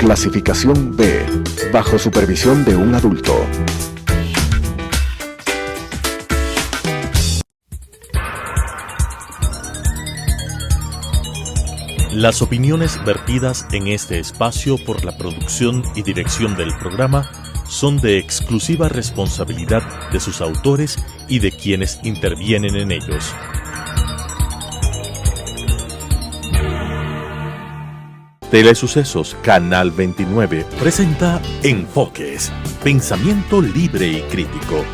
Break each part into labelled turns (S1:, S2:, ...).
S1: Clasificación B, bajo supervisión de un adulto.
S2: Las opiniones vertidas en este espacio por la producción y dirección del programa son de exclusiva responsabilidad de sus autores y de quienes intervienen en ellos. Telesucesos Canal 29 presenta Enfoques, pensamiento libre y crítico.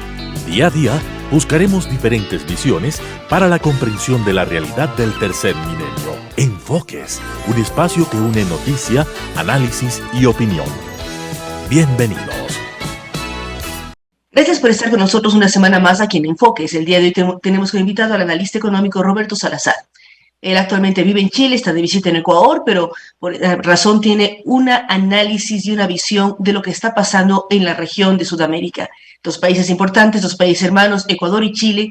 S2: Día a día buscaremos diferentes visiones para la comprensión de la realidad del tercer milenio. Enfoques, un espacio que une noticia, análisis y opinión. Bienvenidos.
S3: Gracias por estar con nosotros una semana más aquí en Enfoques. El día de hoy tenemos como invitado al analista económico Roberto Salazar. Él actualmente vive en Chile, está de visita en Ecuador, pero por razón tiene un análisis y una visión de lo que está pasando en la región de Sudamérica. Dos países importantes, dos países hermanos, Ecuador y Chile.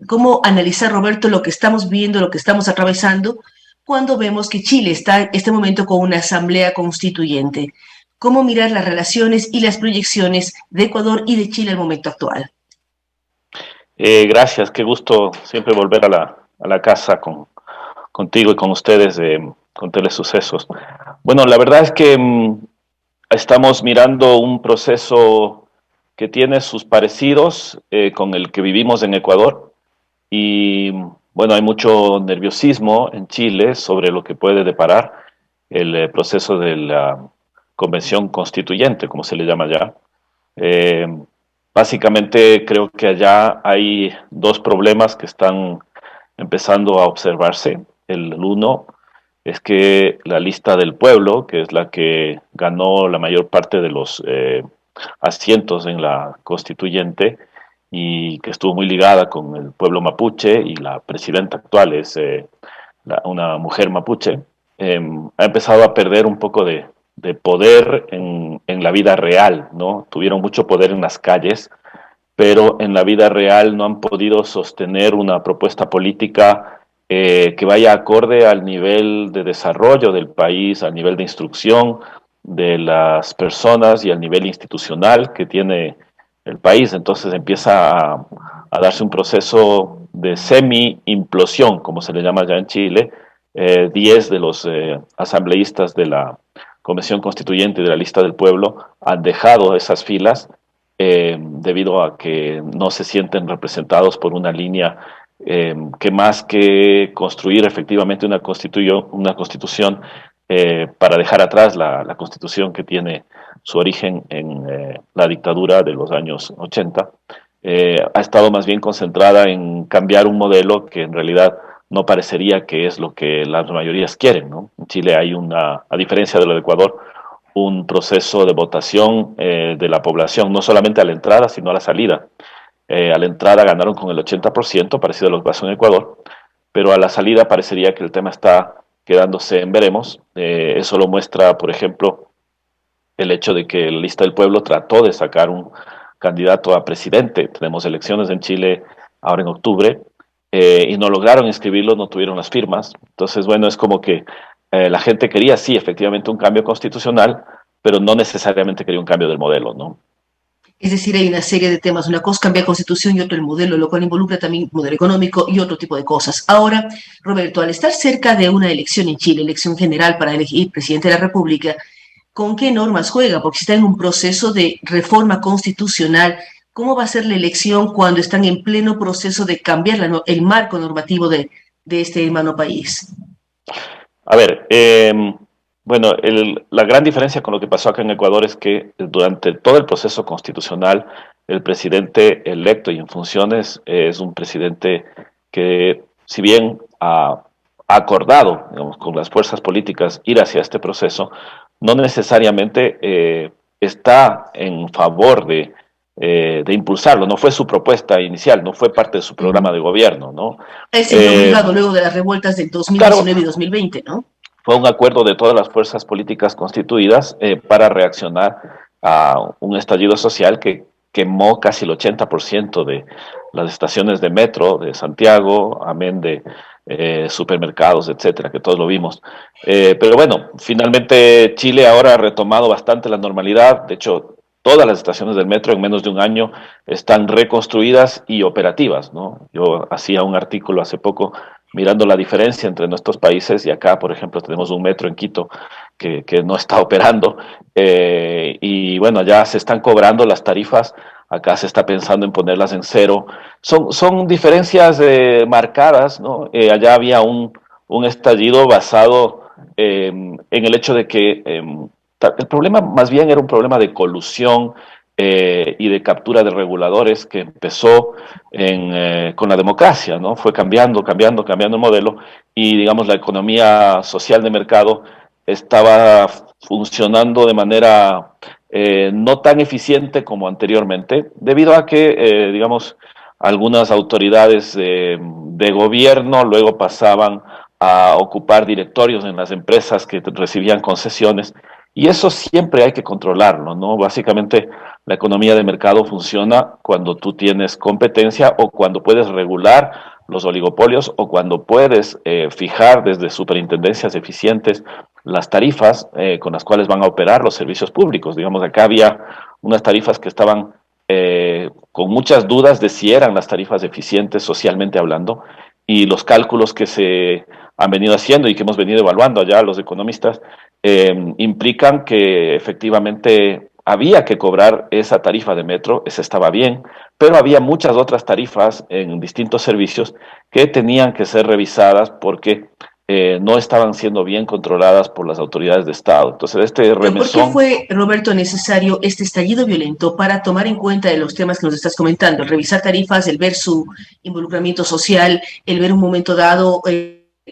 S3: ¿Cómo analizar, Roberto, lo que estamos viendo, lo que estamos atravesando, cuando vemos que Chile está en este momento con una asamblea constituyente? ¿Cómo mirar las relaciones y las proyecciones de Ecuador y de Chile al momento actual?
S4: Gracias, qué gusto siempre volver a la casa contigo y con ustedes, con Telesucesos. Bueno, la verdad es que estamos mirando un proceso que tiene sus parecidos con el que vivimos en Ecuador y bueno, hay mucho nerviosismo en Chile sobre lo que puede deparar el proceso de la convención constituyente, como se le llama ya. Básicamente creo que allá hay dos problemas que están empezando a observarse. El uno es que la lista del pueblo, que es la que ganó la mayor parte de los asientos en la constituyente y que estuvo muy ligada con el pueblo mapuche, y la presidenta actual es una mujer mapuche, ha empezado a perder un poco de poder en la vida real, ¿no? Tuvieron mucho poder en las calles, pero en la vida real no han podido sostener una propuesta política que vaya acorde al nivel de desarrollo del país, al nivel de instrucción de las personas y al nivel institucional que tiene el país. Entonces empieza a darse un proceso de semi-implosión, como se le llama ya en Chile. 10 de los asambleístas de la Convención Constituyente y de la Lista del Pueblo han dejado esas filas debido a que no se sienten representados por una línea que, más que construir efectivamente una constitución para dejar atrás la constitución que tiene su origen en la dictadura de los años 80, ha estado más bien concentrada en cambiar un modelo que en realidad no parecería que es lo que las mayorías quieren, ¿no? En Chile hay a diferencia de lo de Ecuador, un proceso de votación de la población, no solamente a la entrada, sino a la salida. A la entrada ganaron con el 80%, parecido a lo que pasó en Ecuador, pero a la salida parecería que el tema está quedándose en veremos. Eso lo muestra, por ejemplo, el hecho de que la Lista del Pueblo trató de sacar un candidato a presidente. Tenemos elecciones en Chile ahora en octubre, y no lograron inscribirlo, no tuvieron las firmas. Entonces, bueno, es como que la gente quería, sí, efectivamente, un cambio constitucional, pero no necesariamente quería un cambio del modelo, ¿no?
S3: Es decir, hay una serie de temas, una cosa cambia la constitución y otro el modelo, lo cual involucra también el modelo económico y otro tipo de cosas. Ahora, Roberto, al estar cerca de una elección en Chile, elección general para elegir presidente de la República, ¿con qué normas juega? Porque si está en un proceso de reforma constitucional, ¿cómo va a ser la elección cuando están en pleno proceso de cambiar el marco normativo de este hermano país?
S4: A ver, bueno, la gran diferencia con lo que pasó acá en Ecuador es que durante todo el proceso constitucional, el presidente electo y en funciones es un presidente que, si bien ha acordado, digamos, con las fuerzas políticas ir hacia este proceso, no necesariamente está en favor de impulsarlo. No fue su propuesta inicial, no fue parte de su programa de gobierno, ¿no?
S3: Él se vio obligado luego de las revueltas del 2019 claro, y 2020, ¿no?
S4: Fue un acuerdo de todas las fuerzas políticas constituidas para reaccionar a un estallido social que quemó casi el 80% de las estaciones de metro de Santiago, amén de supermercados, etcétera, que todos lo vimos. Pero bueno, finalmente Chile ahora ha retomado bastante la normalidad. De hecho, todas las estaciones del metro en menos de un año están reconstruidas y operativas, ¿no? Yo hacía un artículo hace poco mirando la diferencia entre nuestros países y acá, por ejemplo, tenemos un metro en Quito que no está operando y bueno, ya se están cobrando las tarifas, acá se está pensando en ponerlas en cero. Son diferencias marcadas, ¿no? Allá había un estallido basado en el hecho de que el problema más bien era un problema de colusión y de captura de reguladores que empezó con la democracia, ¿no? Fue cambiando el modelo y, digamos, la economía social de mercado estaba funcionando de manera no tan eficiente como anteriormente, debido a que, digamos, algunas autoridades de gobierno luego pasaban a ocupar directorios en las empresas que recibían concesiones, y eso siempre hay que controlarlo, ¿no? Básicamente, la economía de mercado funciona cuando tú tienes competencia o cuando puedes regular los oligopolios o cuando puedes fijar desde superintendencias eficientes las tarifas con las cuales van a operar los servicios públicos. Digamos, acá había unas tarifas que estaban con muchas dudas de si eran las tarifas eficientes socialmente hablando, y los cálculos que se han venido haciendo y que hemos venido evaluando allá los economistas implican que efectivamente había que cobrar esa tarifa de metro, esa estaba bien, pero había muchas otras tarifas en distintos servicios que tenían que ser revisadas porque no estaban siendo bien controladas por las autoridades de Estado. Entonces, este
S3: Pero ¿por qué
S4: remesón...
S3: fue, Roberto, necesario este estallido violento para tomar en cuenta de los temas que nos estás comentando? El revisar tarifas, el ver su involucramiento social, el ver un momento dado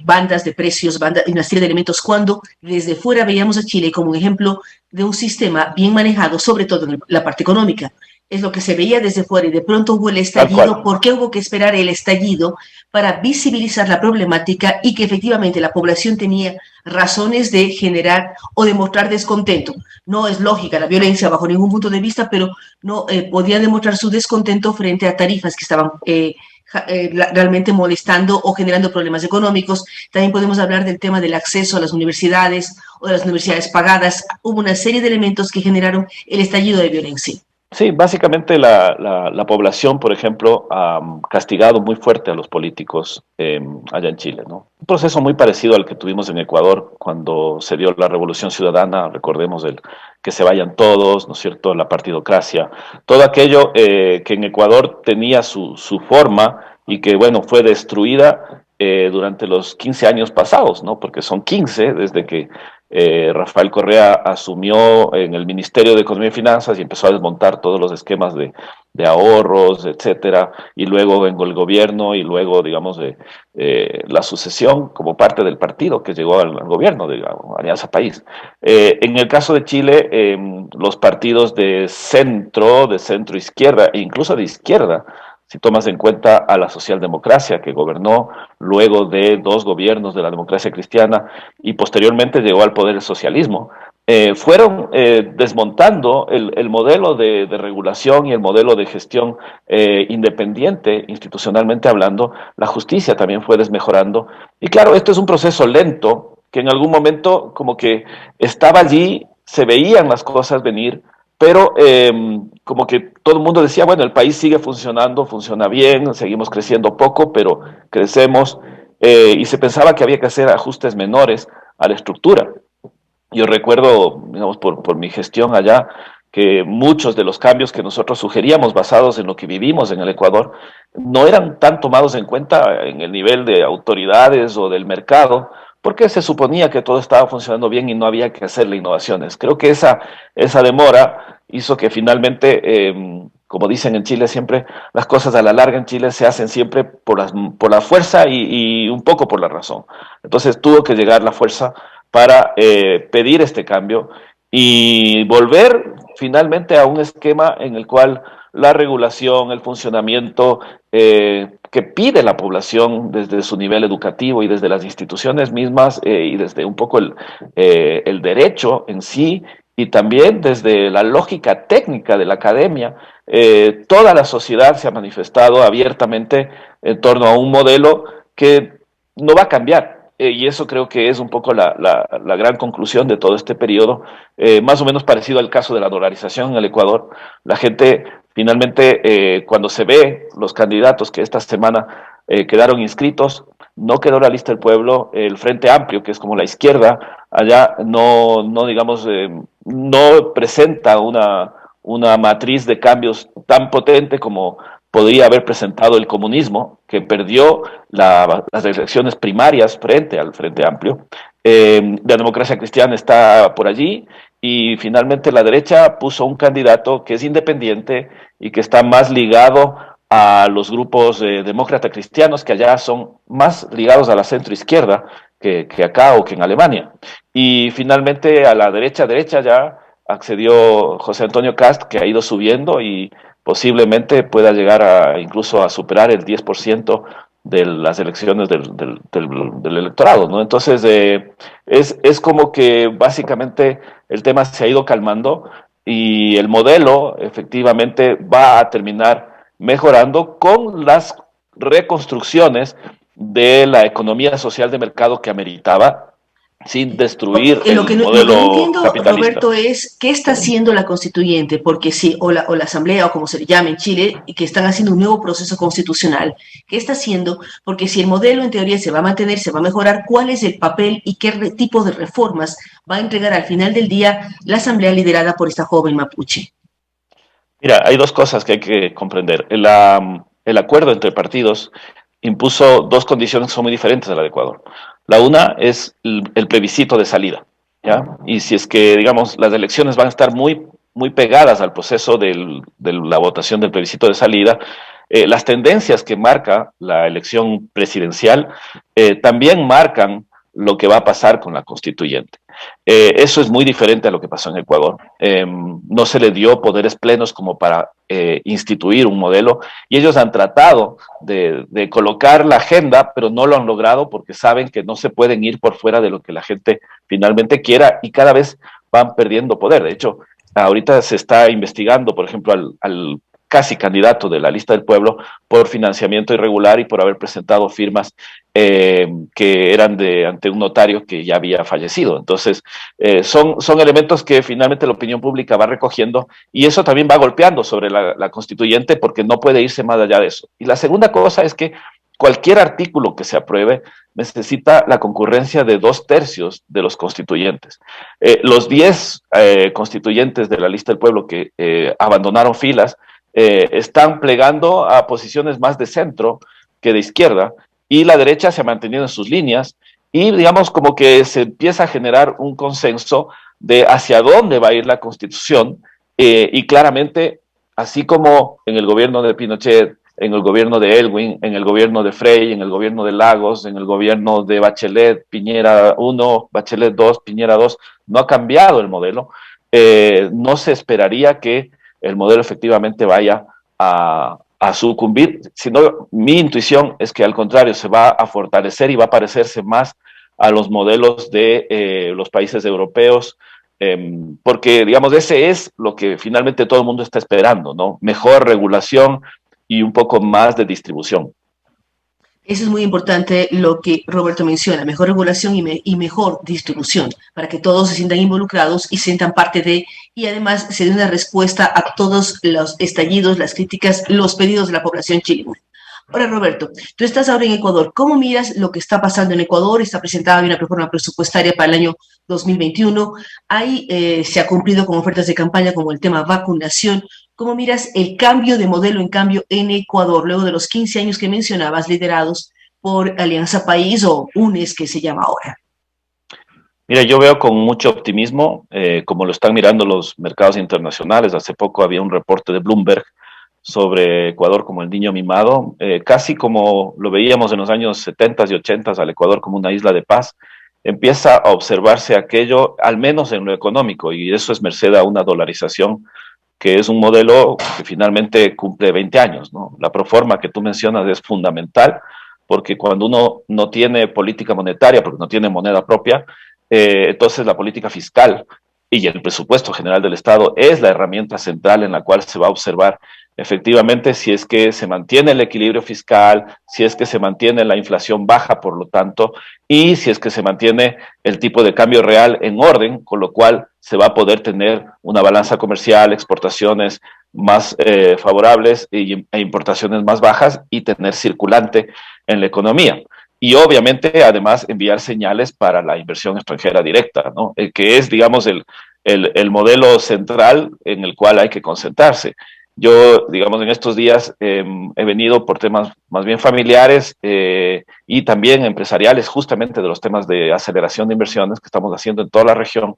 S3: bandas de precios, una serie de elementos, cuando desde fuera veíamos a Chile como un ejemplo de un sistema bien manejado, sobre todo en la parte económica. Es lo que se veía desde fuera y de pronto hubo el estallido. ¿Por qué hubo que esperar el estallido para visibilizar la problemática y que efectivamente la población tenía razones de generar o de mostrar descontento? No es lógica la violencia bajo ningún punto de vista, pero no podía demostrar su descontento frente a tarifas que estaban realmente molestando o generando problemas económicos. También podemos hablar del tema del acceso a las universidades o de las universidades pagadas. Hubo una serie de elementos que generaron el estallido de violencia.
S4: Sí, básicamente la población, por ejemplo, ha castigado muy fuerte a los políticos allá en Chile, ¿no? Un proceso muy parecido al que tuvimos en Ecuador cuando se dio la Revolución Ciudadana, recordemos que se vayan todos, ¿no es cierto?, la partidocracia, todo aquello que en Ecuador tenía su forma y que, bueno, fue destruida durante los 15 años pasados, ¿no? Porque son 15 desde que Rafael Correa asumió en el Ministerio de Economía y Finanzas y empezó a desmontar todos los esquemas de ahorros, etcétera, y luego vengo el gobierno y luego, digamos, la sucesión como parte del partido que llegó al gobierno, digamos, Alianza País. En el caso de Chile, los partidos de centro izquierda e incluso de izquierda, si tomas en cuenta a la socialdemocracia que gobernó luego de 2 gobiernos de la democracia cristiana y posteriormente llegó al poder el socialismo, fueron desmontando el modelo de regulación y el modelo de gestión independiente, institucionalmente hablando. La justicia también fue desmejorando. Y claro, esto es un proceso lento que en algún momento como que estaba allí, se veían las cosas venir, pero como que todo el mundo decía, bueno, el país sigue funcionando, funciona bien, seguimos creciendo poco, pero crecemos, y se pensaba que había que hacer ajustes menores a la estructura. Yo recuerdo, digamos, por mi gestión allá, que muchos de los cambios que nosotros sugeríamos basados en lo que vivimos en el Ecuador no eran tan tomados en cuenta en el nivel de autoridades o del mercado, porque se suponía que todo estaba funcionando bien y no había que hacerle innovaciones. Creo que esa demora hizo que finalmente, como dicen en Chile siempre, las cosas a la larga en Chile se hacen siempre por la fuerza y un poco por la razón. Entonces tuvo que llegar la fuerza para pedir este cambio y volver finalmente a un esquema en el cual la regulación, el funcionamiento que pide la población desde su nivel educativo y desde las instituciones mismas y desde un poco el derecho en sí y también desde la lógica técnica de la academia, toda la sociedad se ha manifestado abiertamente en torno a un modelo que no va a cambiar. Y eso creo que es un poco la gran conclusión de todo este periodo, más o menos parecido al caso de la dolarización en el Ecuador. La gente finalmente, cuando se ve los candidatos que esta semana quedaron inscritos, no quedó la lista del pueblo, el Frente Amplio, que es como la izquierda, allá no digamos, no presenta una matriz de cambios tan potente como podría haber presentado el comunismo, que perdió las elecciones primarias frente al Frente Amplio. La democracia cristiana está por allí y finalmente la derecha puso un candidato que es independiente y que está más ligado a los grupos demócratas cristianos, que allá son más ligados a la centroizquierda que acá o que en Alemania. Y finalmente a la derecha ya accedió José Antonio Cast, que ha ido subiendo y posiblemente pueda llegar incluso a superar el 10% de las elecciones del electorado, ¿no? Entonces, es como que básicamente el tema se ha ido calmando y el modelo efectivamente va a terminar mejorando con las reconstrucciones de la economía social de mercado que ameritaba, sin destruir
S3: Lo que
S4: el
S3: no, lo que no
S4: modelo
S3: entiendo,
S4: capitalista.
S3: Roberto, es qué está haciendo la constituyente, porque sí, o la asamblea, o como se le llama en Chile, y que están haciendo un nuevo proceso constitucional. ¿Qué está haciendo? Porque si el modelo en teoría se va a mantener, se va a mejorar, ¿cuál es el papel y qué tipo de reformas va a entregar al final del día la asamblea liderada por esta joven mapuche?
S4: Mira, hay dos cosas que hay que comprender. El acuerdo entre partidos impuso dos condiciones que son muy diferentes a la de Ecuador. La una es el plebiscito de salida, ¿ya? Y si es que, digamos, las elecciones van a estar muy pegadas al proceso de la votación del plebiscito de salida, las tendencias que marca la elección presidencial también marcan lo que va a pasar con la constituyente. Eso es muy diferente a lo que pasó en Ecuador. No se le dio poderes plenos como para instituir un modelo y ellos han tratado de colocar la agenda, pero no lo han logrado porque saben que no se pueden ir por fuera de lo que la gente finalmente quiera y cada vez van perdiendo poder. De hecho, ahorita se está investigando, por ejemplo, al casi candidato de la lista del pueblo por financiamiento irregular y por haber presentado firmas que eran ante un notario que ya había fallecido. Entonces, son elementos que finalmente la opinión pública va recogiendo y eso también va golpeando sobre la constituyente porque no puede irse más allá de eso. Y la segunda cosa es que cualquier artículo que se apruebe necesita la concurrencia de 2/3 de los constituyentes. Los 10 constituyentes de la lista del pueblo que abandonaron filas están plegando a posiciones más de centro que de izquierda y la derecha se ha mantenido en sus líneas y digamos como que se empieza a generar un consenso de hacia dónde va a ir la constitución y claramente así como en el gobierno de Pinochet, en el gobierno de Elwin, en el gobierno de Frey, en el gobierno de Lagos, en el gobierno de Bachelet, Piñera 1, Bachelet 2, Piñera 2, no ha cambiado el modelo, no se esperaría que el modelo efectivamente vaya a sucumbir, sino mi intuición es que al contrario se va a fortalecer y va a parecerse más a los modelos de los países europeos, porque digamos ese es lo que finalmente todo el mundo está esperando, ¿no? Mejor regulación y un poco más de distribución.
S3: Eso es muy importante lo que Roberto menciona, mejor regulación y mejor distribución, para que todos se sientan involucrados y sientan parte de, y además se dé una respuesta a todos los estallidos, las críticas, los pedidos de la población chilena. Ahora, Roberto, tú estás ahora en Ecuador. ¿Cómo miras lo que está pasando en Ecuador? Está presentada una reforma presupuestaria para el año 2021. Ahí se ha cumplido con ofertas de campaña como el tema vacunación. ¿Cómo miras el cambio de modelo en cambio en Ecuador, luego de los 15 años que mencionabas, liderados por Alianza País o UNES, que se llama ahora?
S4: Mira, yo veo con mucho optimismo, como lo están mirando los mercados internacionales. Hace poco había un reporte de Bloomberg sobre Ecuador como el niño mimado, casi como lo veíamos en los años 70 y 80 al Ecuador como una isla de paz. Empieza a observarse aquello, al menos en lo económico, y eso es merced a una dolarización que es un modelo que finalmente cumple 20 años, ¿no? La proforma que tú mencionas es fundamental, porque cuando uno no tiene política monetaria, porque no tiene moneda propia, entonces la política fiscal y el presupuesto general del Estado es la herramienta central en la cual se va a observar efectivamente, si es que se mantiene el equilibrio fiscal, si es que se mantiene la inflación baja, por lo tanto, y si es que se mantiene el tipo de cambio real en orden, con lo cual se va a poder tener una balanza comercial, exportaciones más favorables e importaciones más bajas y tener circulante en la economía. Y obviamente, además, enviar señales para la inversión extranjera directa, ¿no? Que es, digamos, el modelo central en el cual hay que concentrarse. Yo, digamos, en estos días he venido por temas más bien familiares y también empresariales, justamente de los temas de aceleración de inversiones que estamos haciendo en toda la región,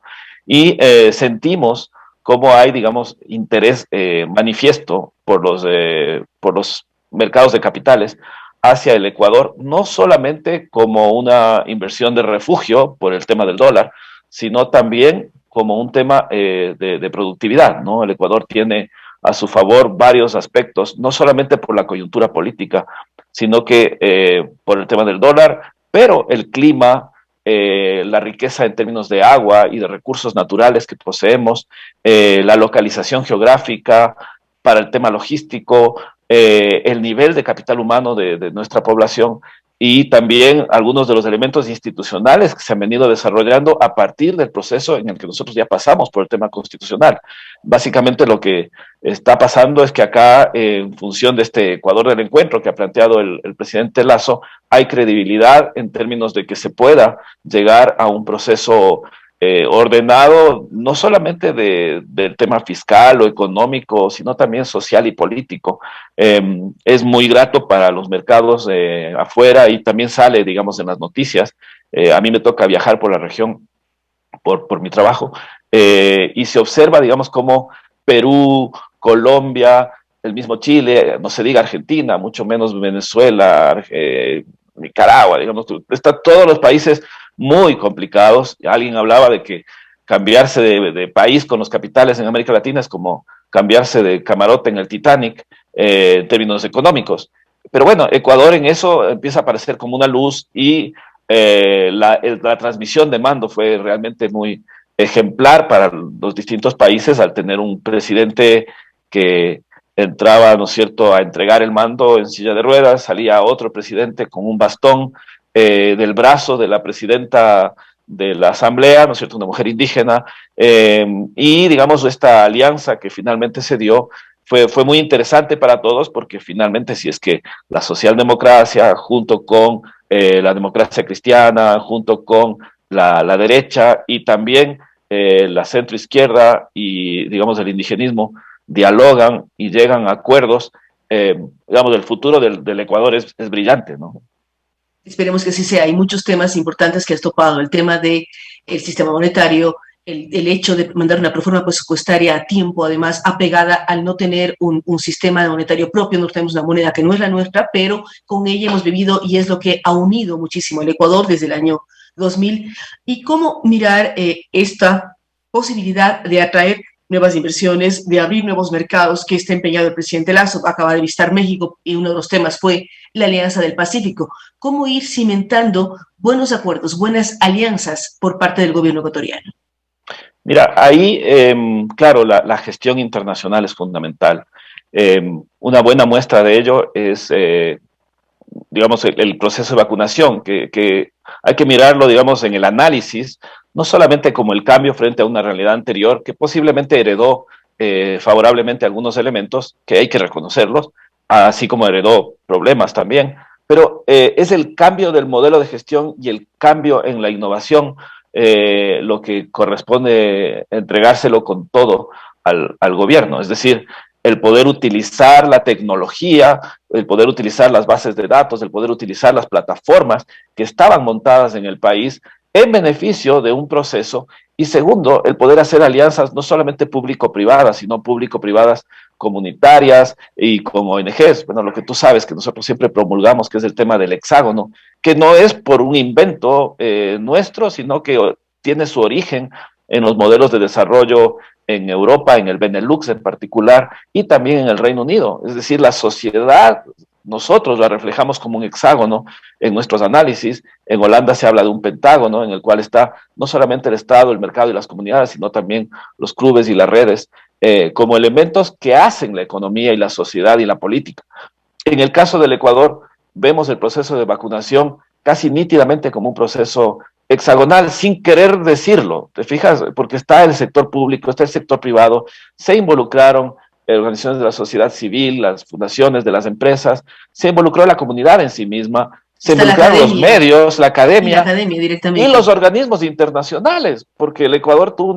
S4: y sentimos cómo hay, digamos, interés manifiesto por los mercados de capitales hacia el Ecuador, no solamente como una inversión de refugio por el tema del dólar, sino también como un tema de productividad, ¿no? El Ecuador tiene a su favor varios aspectos, no solamente por la coyuntura política, sino que por el tema del dólar, pero el clima, la riqueza en términos de agua y de recursos naturales que poseemos, la localización geográfica para el tema logístico, el nivel de capital humano de nuestra población y también algunos de los elementos institucionales que se han venido desarrollando a partir del proceso en el que nosotros ya pasamos por el tema constitucional. Básicamente lo que está pasando es que acá, en función de este Ecuador del encuentro que ha planteado el presidente Lasso, hay credibilidad en términos de que se pueda llegar a un proceso ordenado, no solamente del tema fiscal o económico, sino también social y político. Es muy grato para los mercados afuera y también sale, digamos, en las noticias. A mí me toca viajar por la región por mi trabajo y se observa, digamos, como Perú, Colombia, el mismo Chile, no se diga Argentina, mucho menos Venezuela, Nicaragua, digamos, están todos los países muy complicados. Alguien hablaba de que cambiarse de país con los capitales en América Latina es como cambiarse de camarote en el Titanic en términos económicos. Pero bueno, Ecuador en eso empieza a aparecer como una luz y la transmisión de mando fue realmente muy ejemplar para los distintos países al tener un presidente que entraba, ¿no es cierto?, a entregar el mando en silla de ruedas, salía otro presidente con un bastón del brazo de la presidenta de la Asamblea, ¿no es cierto?, una mujer indígena, y digamos esta alianza que finalmente se dio fue muy interesante para todos porque finalmente si es que la socialdemocracia junto con la democracia cristiana, junto con la derecha y también la centroizquierda y digamos el indigenismo dialogan y llegan a acuerdos, digamos el futuro del Ecuador es brillante, ¿no?
S3: Esperemos que así sea. Hay muchos temas importantes que has topado. El tema del sistema monetario, el hecho de mandar una reforma presupuestaria a tiempo, además apegada al no tener un sistema monetario propio. No tenemos una moneda que no es la nuestra, pero con ella hemos vivido y es lo que ha unido muchísimo al Ecuador desde el año 2000. Y cómo mirar esta posibilidad de atraer nuevas inversiones, de abrir nuevos mercados que está empeñado el presidente Lasso. Acaba de visitar México y uno de los temas fue la Alianza del Pacífico. ¿Cómo ir cimentando buenos acuerdos, buenas alianzas por parte del gobierno ecuatoriano?
S4: Mira, ahí, claro, la gestión internacional es fundamental. Una buena muestra de ello es, digamos, el proceso de vacunación, que hay que mirarlo, digamos, en el análisis, no solamente como el cambio frente a una realidad anterior, que posiblemente heredó favorablemente algunos elementos, que hay que reconocerlos, así como heredó problemas también, pero es el cambio del modelo de gestión y el cambio en la innovación lo que corresponde entregárselo con todo al gobierno, es decir, el poder utilizar la tecnología, el poder utilizar las bases de datos, el poder utilizar las plataformas que estaban montadas en el país en beneficio de un proceso y segundo, el poder hacer alianzas no solamente público-privadas, sino público-privadas comunitarias y con ONGs. Bueno, lo que tú sabes que nosotros siempre promulgamos, que es el tema del hexágono, que no es por un invento nuestro, sino que tiene su origen en los modelos de desarrollo en Europa, en el Benelux en particular, y también en el Reino Unido. Es decir, la sociedad, nosotros la reflejamos como un hexágono en nuestros análisis. En Holanda se habla de un pentágono en el cual está no solamente el Estado, el mercado y las comunidades, sino también los clubes y las redes. como elementos que hacen la economía y la sociedad y la política. En el caso del Ecuador, vemos el proceso de vacunación casi nítidamente como un proceso hexagonal, sin querer decirlo, ¿te fijas? Porque está el sector público, está el sector privado, se involucraron organizaciones de la sociedad civil, las fundaciones de las empresas, se involucró la comunidad en sí misma, se involucraron los medios, la academia
S3: directamente,
S4: y los organismos internacionales, porque el Ecuador tuvo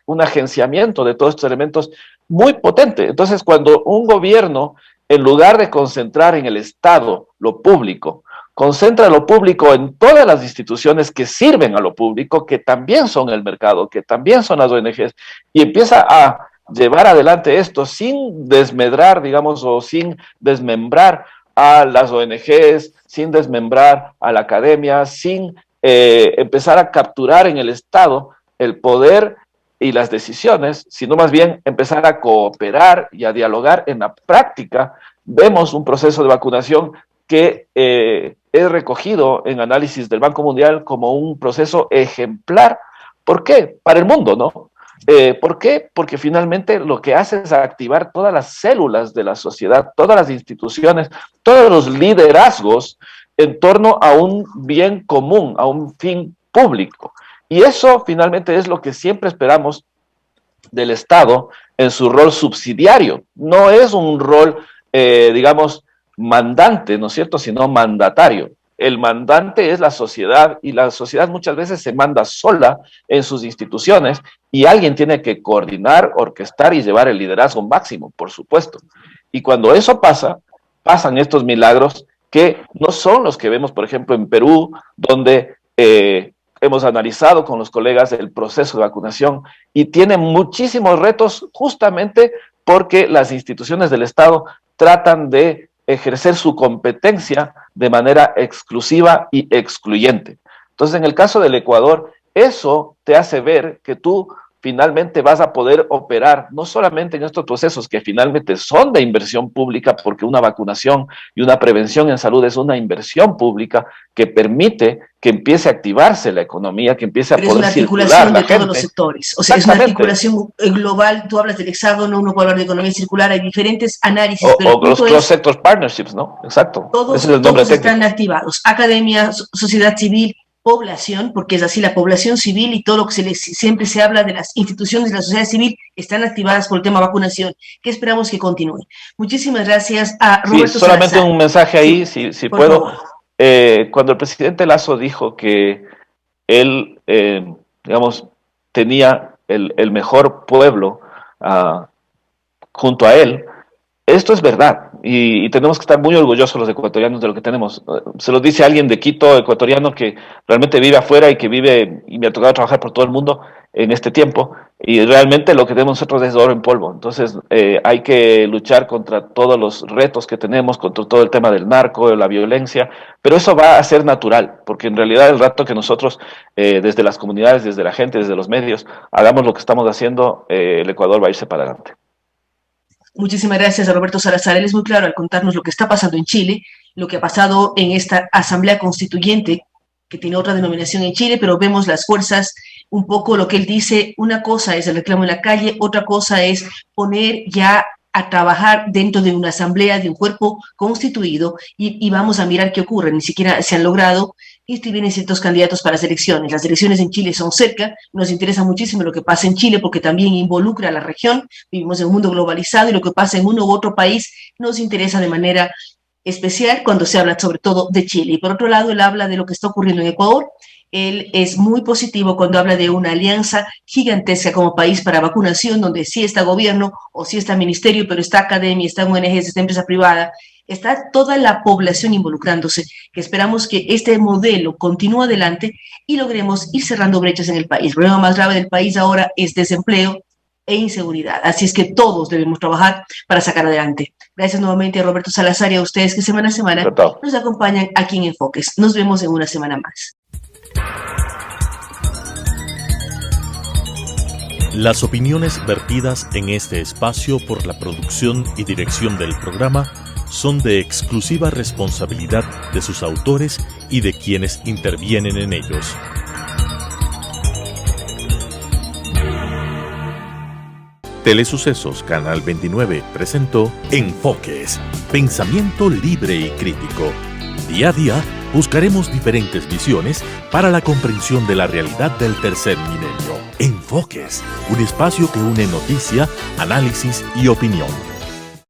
S4: un agenciamiento de todos estos elementos muy potente. Entonces, cuando un gobierno, en lugar de concentrar en el Estado lo público, concentra lo público en todas las instituciones que sirven a lo público, que también son el mercado, que también son las ONGs, y empieza a llevar adelante esto sin desmedrar, digamos, o sin desmembrar a las ONGs, sin desmembrar a la academia, sin empezar a capturar en el Estado el poder y las decisiones, sino más bien empezar a cooperar y a dialogar en la práctica. Vemos un proceso de vacunación que es recogido en análisis del Banco Mundial como un proceso ejemplar. ¿Por qué? Para el mundo, ¿no? ¿Por qué? Porque finalmente lo que hace es activar todas las células de la sociedad, todas las instituciones, todos los liderazgos en torno a un bien común, a un fin público. Y eso finalmente es lo que siempre esperamos del Estado en su rol subsidiario. No es un rol, digamos, mandante, ¿no es cierto?, sino mandatario. El mandante es la sociedad, y la sociedad muchas veces se manda sola en sus instituciones, y alguien tiene que coordinar, orquestar y llevar el liderazgo máximo, por supuesto. Y cuando eso pasa, pasan estos milagros que no son los que vemos, por ejemplo, en Perú, donde hemos analizado con los colegas el proceso de vacunación, y tiene muchísimos retos justamente porque las instituciones del Estado tratan de ejercer su competencia de manera exclusiva y excluyente. Entonces, en el caso del Ecuador, eso te hace ver que tú finalmente vas a poder operar no solamente en estos procesos que finalmente son de inversión pública, porque una vacunación y una prevención en salud es una inversión pública que permite que empiece a activarse la economía, que empiece a poder circular la gente.
S3: Es una articulación de todos los sectores, o sea, es una articulación global. Tú hablas del hexágono, uno puede hablar de economía circular, hay diferentes análisis.
S4: O los cross-sector partnerships, ¿no? Exacto.
S3: Todos están activados, academia, sociedad civil, población, porque es así, la población civil y todo lo que siempre se habla de las instituciones de la sociedad civil están activadas por el tema vacunación, que esperamos que continúe. Muchísimas gracias a Roberto
S4: solamente
S3: Salazar.
S4: Un mensaje ahí, si puedo. Cuando el presidente Lasso dijo que él, digamos, tenía el mejor pueblo junto a él, esto es verdad, y tenemos que estar muy orgullosos los ecuatorianos de lo que tenemos. Se lo dice alguien de Quito, ecuatoriano, que realmente vive afuera y que vive, y me ha tocado trabajar por todo el mundo en este tiempo, y realmente lo que tenemos nosotros es oro en polvo. Entonces hay que luchar contra todos los retos que tenemos, contra todo el tema del narco, de la violencia, pero eso va a ser natural, porque en realidad el rato que nosotros, desde las comunidades, desde la gente, desde los medios, hagamos lo que estamos haciendo, el Ecuador va a irse para adelante.
S3: Muchísimas gracias a Roberto Salazar. Él es muy claro al contarnos lo que está pasando en Chile, lo que ha pasado en esta Asamblea Constituyente, que tiene otra denominación en Chile, pero vemos las fuerzas, un poco lo que él dice. Una cosa es el reclamo en la calle, otra cosa es poner ya a trabajar dentro de una asamblea, de un cuerpo constituido, y vamos a mirar qué ocurre. Ni siquiera se han logrado inscribir en ciertos candidatos para las elecciones. Las elecciones en Chile son cerca, nos interesa muchísimo lo que pasa en Chile porque también involucra a la región, vivimos en un mundo globalizado y lo que pasa en uno u otro país nos interesa de manera especial cuando se habla sobre todo de Chile. Y por otro lado, él habla de lo que está ocurriendo en Ecuador. Él es muy positivo cuando habla de una alianza gigantesca como país para vacunación, donde sí está gobierno o sí está ministerio, pero está academia, está ONGs, está empresa privada, está toda la población involucrándose, que esperamos que este modelo continúe adelante y logremos ir cerrando brechas en el país. El problema más grave del país ahora es desempleo e inseguridad, así es que todos debemos trabajar para sacar adelante. Gracias nuevamente a Roberto Salazar y a ustedes que semana a semana nos acompañan aquí en Enfoques. Nos vemos en una semana más.
S2: Las opiniones vertidas en este espacio por la producción y dirección del programa son de exclusiva responsabilidad de sus autores y de quienes intervienen en ellos. Telesucesos Canal 29 presentó Enfoques, pensamiento libre y crítico. Día a día buscaremos diferentes visiones para la comprensión de la realidad del tercer milenio. Enfoques, un espacio que une noticia, análisis y opinión.